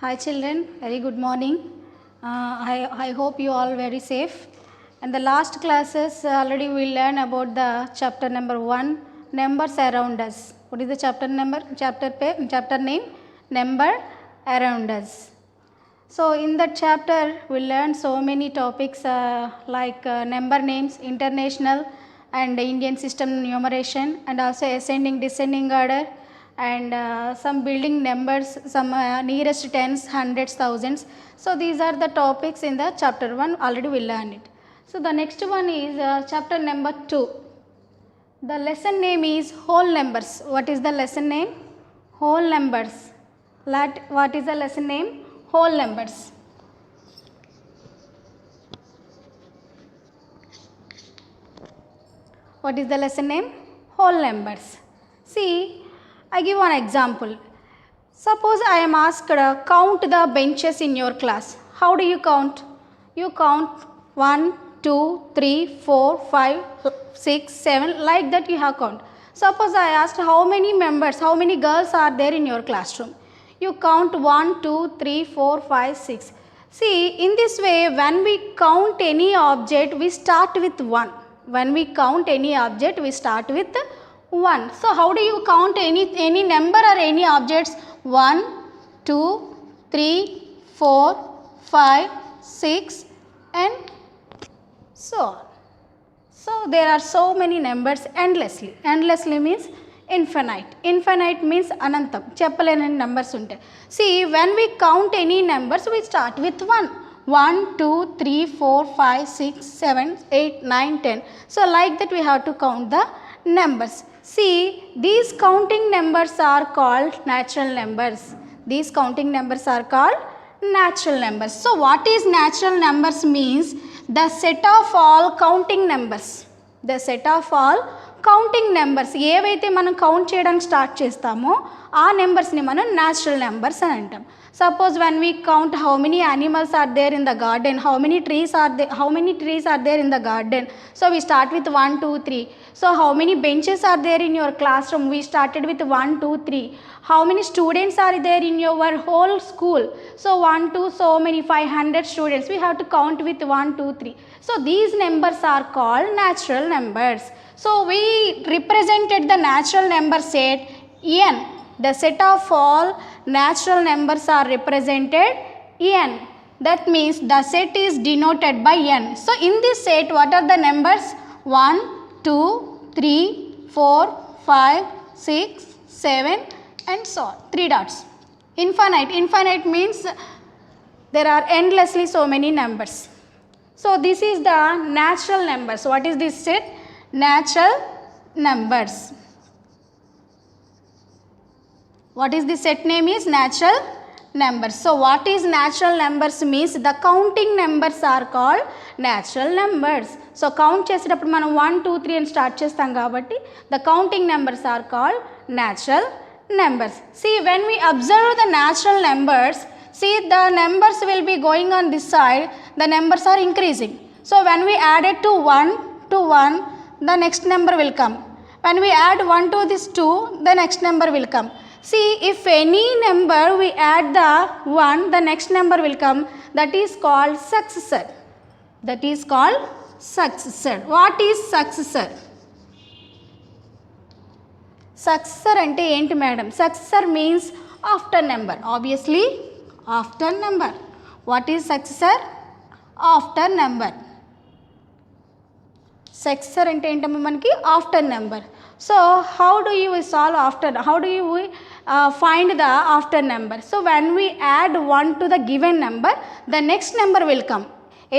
Hi children, very good morning. I hope you all very safe. And the last classes already we learned about the chapter number 1, numbers around us. What is the chapter number? Chapter name? Number around us. So in that chapter we learned so many topics like number names, international and Indian system numeration, and also ascending descending order, and some building numbers, some nearest tens, hundreds, thousands. So these are the topics in the chapter 1, already we learned it. So the next one is chapter number 2. The lesson name is whole numbers. What is the lesson name? Whole numbers. What is the lesson name? Whole numbers. What is the lesson name? Whole numbers. See, I give one example. Suppose I am asked count the benches in your class. How do you count? You count 1, 2, 3, 4, 5, 6, 7, like that you have count. Suppose I asked how many members, how many girls are there in your classroom. You count 1, 2, 3, 4, 5, 6. See, in this way, when we count any object, we start with 1. When we count any object, we start with 1. So, how do you count any number or any objects? 1, 2, 3, 4, 5, 6 and so on. So, there are so many numbers endlessly. Endlessly means infinite. Infinite means anantam. Cheppaleni numbers untayi. See, when we count any numbers, we start with 1. 1, 2, 3, 4, 5, 6, 7, 8, 9, 10. So, like that we have to count the numbers. See, these counting numbers are called natural numbers. These counting numbers are called natural numbers. So, what is natural numbers means? The set of all counting numbers. The set of all counting numbers. ఏవైతే మనం count చేయడానికి start చేస్తామో ఆ నెంబర్స్ని మనం natural numbers అని అంటాం. Suppose when we count how many animals are there in the garden, how many trees are there in the garden. So we start with 1, 2, 3. So how many benches are there in your classroom? We started with 1, 2, 3. How many students are there in your whole school? So 1, 2, so many 500 students. We have to count with 1, 2, 3. So these numbers are called natural numbers. So we represented the natural number set n. The set of all natural numbers are represented n. That means the set is denoted by n. So in this set, what are the numbers? 1, 2, 3, 4, 5, 6, 7 and so on. 3 dots. Infinite. Infinite means there are endlessly so many numbers. So this is the natural numbers. What is this set? Natural numbers. What is the set name is? Natural numbers. So what is natural numbers means? The counting numbers are called natural numbers. So count చేసేటప్పుడు మనం 1, 2, 3 అని start చేస్తాం కాబట్టి the counting numbers are called natural numbers. See, when we observe the natural numbers, see the numbers will be going on this side, the numbers are increasing. So when we add it to 1, the next number will come. When we add 1 to this 2, the next number will come. See, if any number we add the 1, the next number will come. That is called successor. That is called successor. What is successor? Successor ante enti madam? Successor means after number. Obviously, after number. What is successor? After number. Successor ante entama manaki after number. So how do you solve after? How do you find the after number? So when we add 1 to the given number, the next number will come.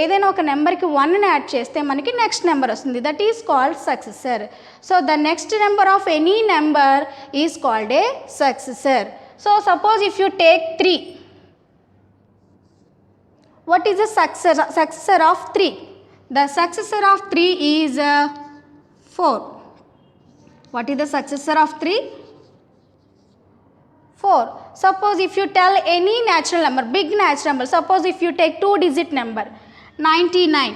ఏదైనా ఒక నెంబర్కి 1ని add చేస్తే మనకి next number వస్తుంది. That is called successor. So the next number of any number is called a successor. So suppose if you take 3. What is the successor of 3? The successor of 3 is 4. What is the successor of 3? 4. Suppose if you tell any natural number, big natural number, suppose if you take 2-digit number, 99.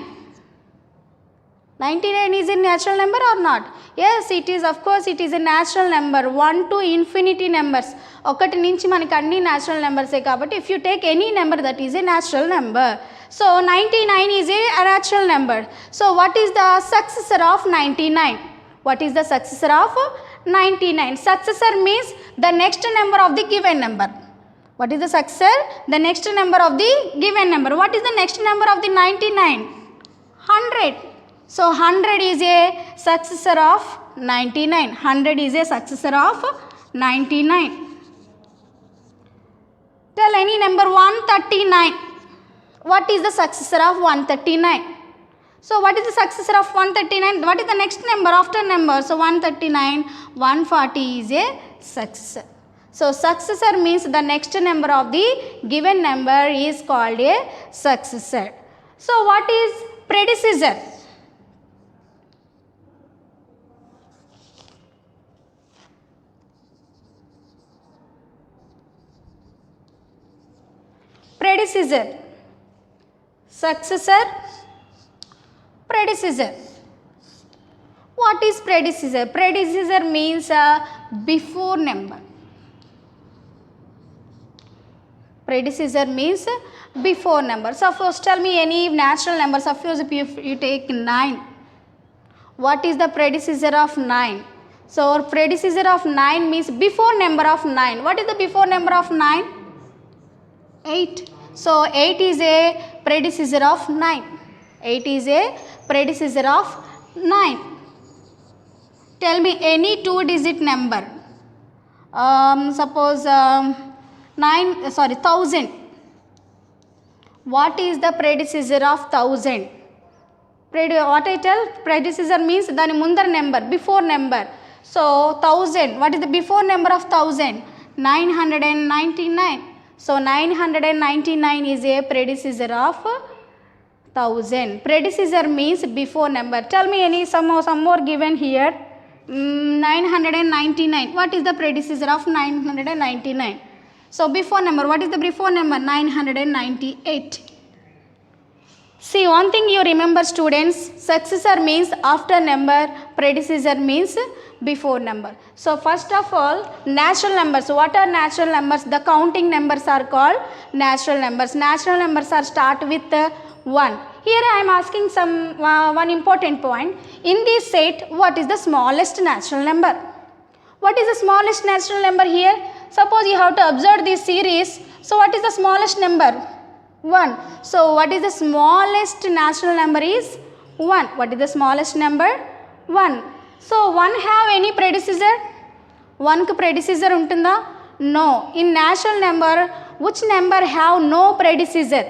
99 is a natural number or not? Yes, it is, of course it is a natural number. 1 to infinity numbers. ఒకటి నుంచి మనకి అన్ని natural numbers కాబట్టి if you take any number that is a natural number. So 99 is a natural number. So what is the successor of 99? What is the successor of 99? Successor means the next number of the given number. What is the successor? The next number of the given number. What is the next number of the 99? 100. So 100 is a successor of 99. 100 is a successor of 99. Tell any number. 139. What is the successor of 139? So what is the successor of 139? What is the next number after number? So 139, 140 is a successor. So successor means the next number of the given number is called a successor. So what is predecessor? Predecessor, successor, predecessor. What is predecessor? Predecessor means before number. Predecessor means before number. Suppose tell me any natural number. Suppose if you take 9. What is the predecessor of 9? So predecessor of 9 means before number of 9. What is the before number of 9? 8. So 8 is a predecessor of 9. 8 is a predecessor of 9. Tell me any 2-digit number. Suppose 1000. What is the predecessor of 1000? What I tell? Predecessor means dani mundar number, before number. So 1000. What is the before number of 1000? 999. So 999 is a predecessor of 1000. Predecessor means before number. Tell me any some more given here. 999. What is the predecessor of 999? So before number. What is the before number? 998. See, one thing you remember, students, successor means after number, predecessor means before number. So first of all, natural numbers. What are natural numbers? The counting numbers are called natural numbers. Natural numbers are start with 1. Here I am asking one important point. In this set, what is the smallest natural number? What is the smallest natural number here? Suppose you have to observe this series. So what is the smallest number? 1. So what is the smallest natural number is 1. What is the smallest number? 1. So 1 have any predecessor? 1 ku predecessor untunda? No. In natural number, which number have no predecessor?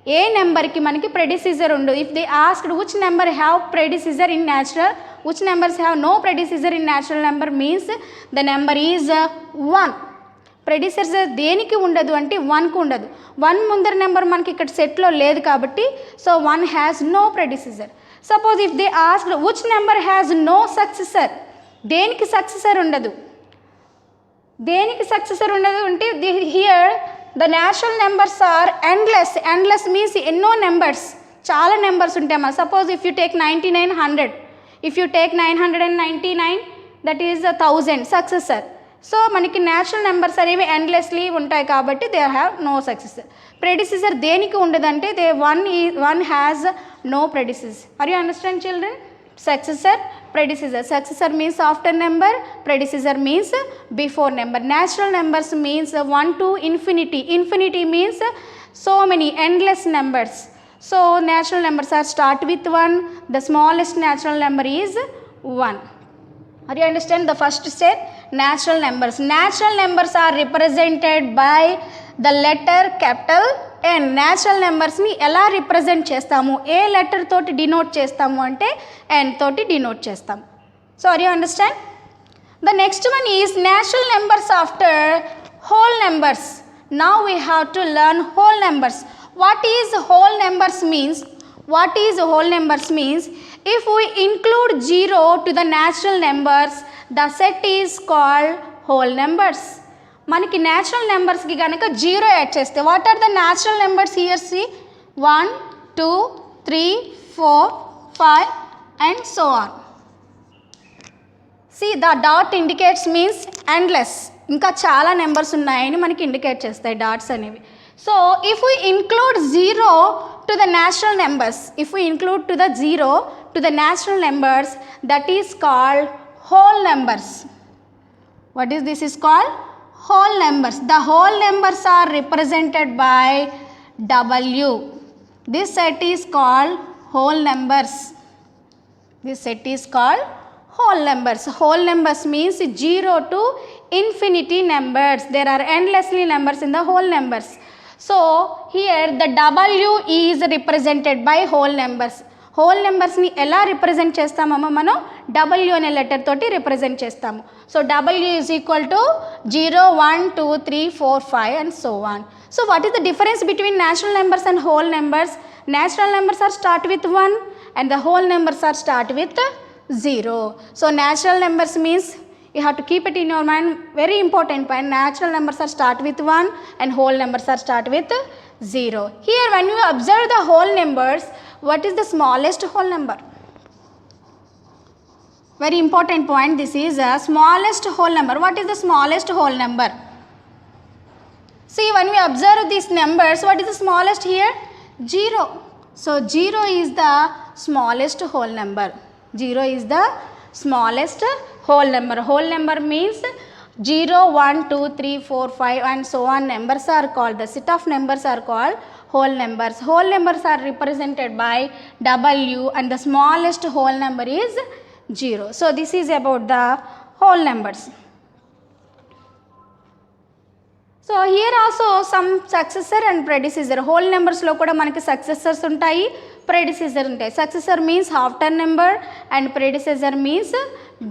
A number ki manaki predecessor undu. If they asked which number have predecessor in natural, which numbers have no predecessor in natural number means the number is 1. Predecessor దేనికి ఉండదు అంటే 1కు ఉండదు. 1 ముందర number మనకి ఇక్కడ సెట్లో లేదు కాబట్టి so 1 has no predecessor. Suppose if they asked which number has no successor, దేనికి సక్సెసర్ ఉండదు, దేనికి సక్సెసర్ ఉండదు అంటే here the natural numbers are endless. Endless means ఎన్నో నెంబర్స్, చాలా నెంబర్స్ ఉంటాయి అమ్మా. Suppose if you take 99, 100. If you take 999 that is 1000 successor. So మనకి న్యాచురల్ నెంబర్స్ అనేవి ఎండ్లెస్లీ ఉంటాయి కాబట్టి they have no successor. Predecessor దేనికి ఉండదంటే the one has no predecessor. Are you understand children? Successor, predecessor. Successor means after number, predecessor means before number. Natural numbers means 1 to infinity. Infinity means so many endless numbers. So natural numbers are start with 1. The smallest natural number is 1. Are you understand the first step? Natural numbers. Natural numbers are represented by the letter capital N. Natural numbers ni ela represent chestamu? A letter toti denote chestamu ante N toti denote chestam. So are you understand? The next one is natural numbers after whole numbers. Now we have to learn whole numbers. What is whole numbers means? What is whole numbers means? If we include 0 to the natural numbers, the set is called whole numbers. మనకి natural నెంబర్స్కి కనుక 0 add చేస్తే what are the natural numbers here? See 1 2 3 4 5 and so on. See, the dot indicates means endless. ఇంకా చాలా numbers ఉన్నాయని మనకి indicate చేస్తాయి dots అనేవి. So if we include 0 to the natural numbers, if we include to the 0 to the natural numbers, that is called whole numbers. What is this is called? Whole numbers. The whole numbers are represented by W. This set is called whole numbers. This set is called whole numbers. Whole numbers means 0 to infinity numbers. There are endlessly numbers in the whole numbers. So here the W is represented by whole numbers. Whole నెంబర్స్ని ఎలా represent చేస్తామమ్మా మనం W అనే letter తోటి represent చేస్తాము. So W is equal to 0 1 2 3 4 5 and so on. So what is the difference between natural numbers and whole numbers? Natural numbers are start with 1 and the whole numbers are start with 0. So natural numbers means you have to keep it in your mind, very important point. Natural numbers are start with 1 and whole numbers are start with 0. Here when you observe the whole numbers, what is the smallest whole number? Very important point. This is a smallest whole number. What is the smallest whole number? See, when we observe these numbers, what is the smallest here? 0. So 0 is the smallest whole number. 0 is the smallest whole number. Whole number means 0 1 2 3 4 5 and so on numbers are called, the set of numbers are called whole numbers. Whole numbers are represented by W and the smallest whole number is 0. So this is about the whole numbers. So here also some successor and predecessor. Whole numbers లో కూడా మనకి successors ఉంటాయి, predecessor ఉంటాయి. Successor means after number and predecessor means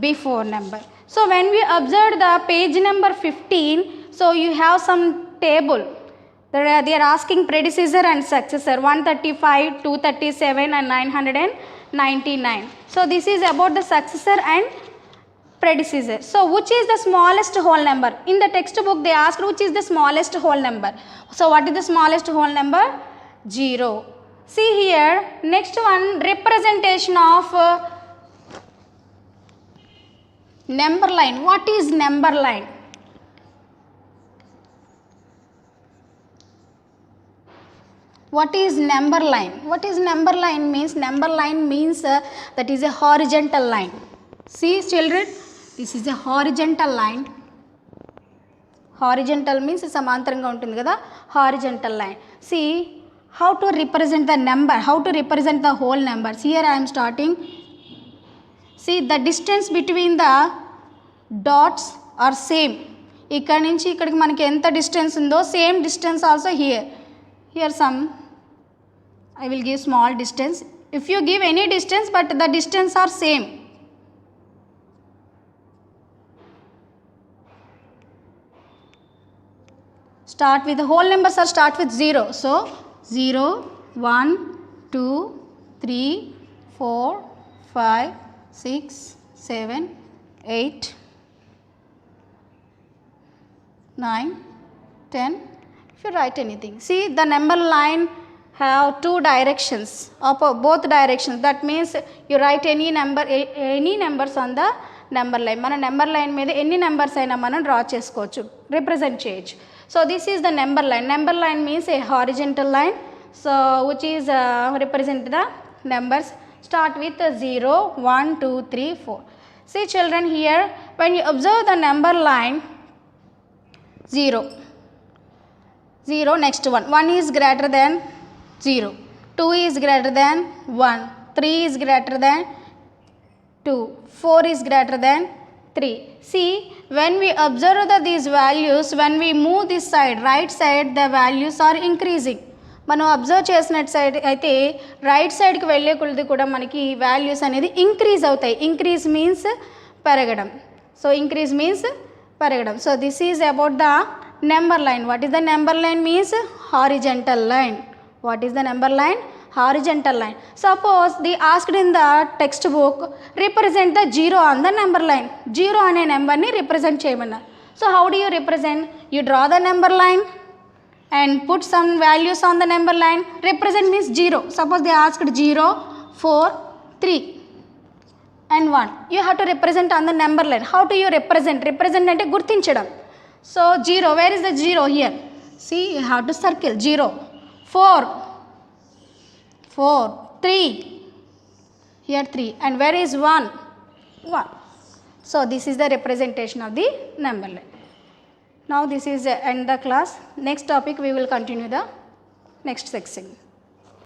before number. So when we observe the page number 15, so you have some table. They are asking predecessor and successor 135, 237 and 999. So this is about the successor and predecessor. So which is the smallest whole number? In the textbook they asked which is the smallest whole number. So what is the smallest whole number? 0. See here, next one, representation of number line. What is number line? What is number line? What is number line means? Number line means that is a horizontal line. See children, this is a horizontal line. Horizontal means సమాంతరంగా ఉంటుంది కదా, horizontal line. See how to represent the number, how to represent the whole numbers. Here I am starting. See the distance between the dots are same. ఇక్కడ నుంచి ఇక్కడికి మనకి ఎంత distance ఉందో same distance also here. Here some I will give small distance. If you give any distance but the distance are same. Start with the whole numbers are start with 0. So 0 1 2 3 4 5 6 7 8 9 10. If you write anything, see the number line have two directions, both directions. That means you write any numbers on the number line. మన number line మీద ఎన్ని numbers అయినా మనం draw చేసుకోవచ్చు, represent చేయొచ్చు. So this is the number line. Number line means A horizontal line. So which is represent the numbers start with 0 1 2 3 4. See children, here when you observe the number line 0, 0 next one, 1 is greater than 0, 2 is greater than 1, 3 is greater than 2, 4 is greater than 3. See when we observe these values, when we move this side, right side, the values are increasing. మనం observe చేసిన side అయితే right సైడ్కి వెళ్ళే కొలది కూడా మనకి values అనేది increase అవుతాయి. ఇంక్రీజ్ మీన్స్ పెరగడం. సో ఇంక్రీజ్ మీన్స్ పెరగడం. So this is about the number line. What is the number line means horizontal line. What is the number line? horizontal line. Suppose they asked in the textbook represent the 0 on the number line. 0 అనే నెంబర్ని represent చేయమన్నారు. So how do you represent? You draw the number line and put some values on the number line. Represent means 0. Suppose they asked 0 4 3. and 1. You have to represent on the number line. How do you represent? Represent ante gurtinchadam. So 0, where is the 0 here? See, you have to circle 0. 4, 3, here 3, and where is 1? 1. So this is the representation of the number line. Now this is end the class. Next topic we will continue the next section.